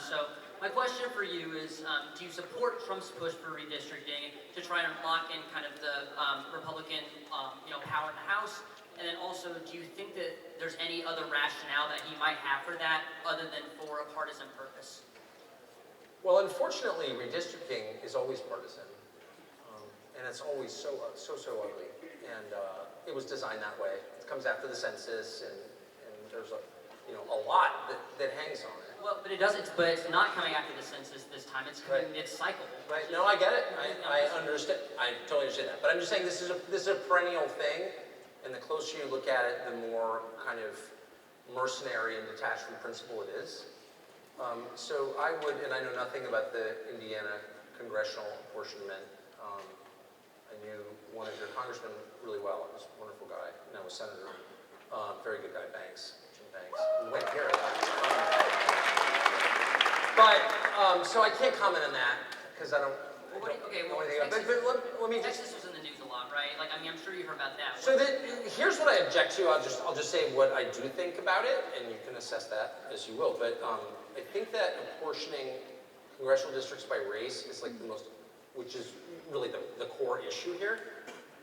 So my question for you is, do you support Trump's push for redistricting to try and lock in kind of the Republican power in the House? And then also, do you think that there's any other rationale that he might have for that other than for a partisan purpose? Well, unfortunately, redistricting is always partisan, and it's always so ugly. And it was designed that way. It comes after the census, and there's a lot that hangs on it. Well, but it doesn't. But it's not coming after the census this time. It's coming mid-cycle. Right. No, I get it. I understand. I totally understand that. But I'm just saying this is a perennial thing, and the closer you look at it, the more kind of mercenary and detached from principle it is. So I would, and I know nothing about the Indiana congressional apportionment. I knew one of your congressmen really well. He was a wonderful guy. Now a senator. Very good guy, Banks. Jim Banks. We went here. So I can't comment on that because I don't. Let me Texas was in the news a lot, right? Like, I mean, I'm sure you heard about that. So here's what I object to. I'll just say what I do think about it, and you can assess that as you will. But I think that apportioning congressional districts by race is like the most, which is really the core issue here,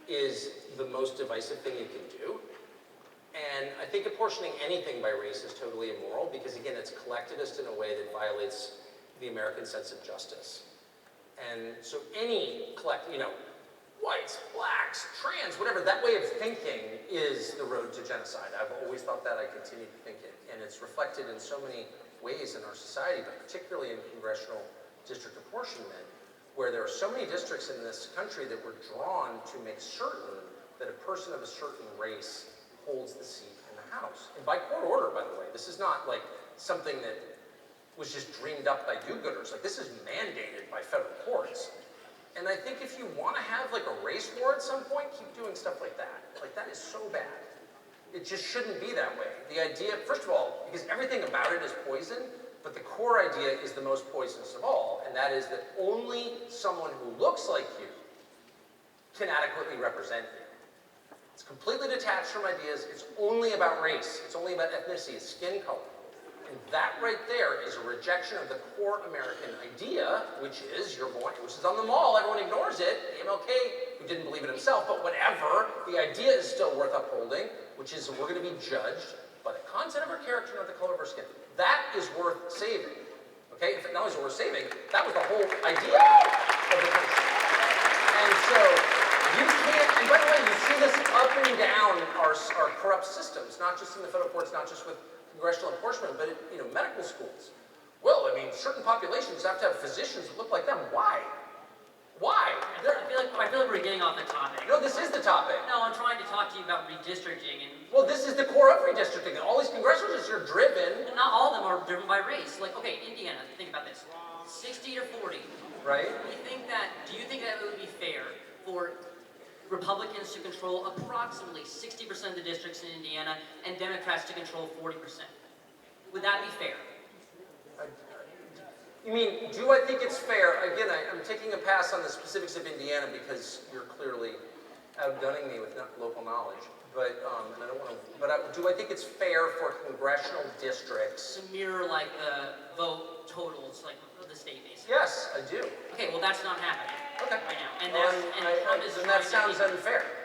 is the most divisive thing you can do. And I think apportioning anything by race is totally immoral because, again, it's collectivist in a way that violates the American sense of justice. And so any whites, blacks, trans, whatever, that way of thinking is the road to genocide. I've always thought that. I continue to think it. And it's reflected in so many ways in our society, but particularly in congressional district apportionment, where there are so many districts in this country that were drawn to make certain that a person of a certain race holds the seat in the House. And by court order, by the way. This is not like something that was just dreamed up by do-gooders. Like, this is mandated by federal courts. And I think if you want to have like a race war at some point, keep doing stuff like that. Like, that is so bad. It just shouldn't be that way. The idea, first of all, because everything about it is poison, but the core idea is the most poisonous of all, and that is that only someone who looks like you can adequately represent you. It's completely detached from ideas. It's only about race. It's only about ethnicity, skin color. And that right there is a rejection of the core American idea, which is which is on the mall. Everyone ignores it. The MLK, who didn't believe it himself, but whatever. The idea is still worth upholding, which is we're going to be judged by the content of our character, not the color of our skin. That is worth saving. Okay? If it not only is worth saving, that was the whole idea of the country. And so you can't, and by the way, you see this up and down our corrupt systems, not just in the federal courts, not just with congressional apportionment, but medical schools. Well, I mean, certain populations have to have physicians that look like them. Why? Why? I feel like we're getting off the topic. No, this is the topic. No, I'm trying to talk to you about redistricting and. Well, this is the core of redistricting. All these congressional districts are driven. And not all of them are driven by race. Like, okay, Indiana, think about this: 60 to 40. Right. Do you think that it would be fair for Republicans to control approximately 60% of the districts in Indiana and Democrats to control 40%? Would that be fair? You mean, do I think it's fair? Again, I'm taking a pass on the specifics of Indiana because you're clearly outgunning me with local knowledge. But and I don't want to. But do I think it's fair for congressional districts to mirror like the vote totals, like of the state, basically? Yes, I do. Okay, well that's not happening. Okay. Right now, and that sounds unfair.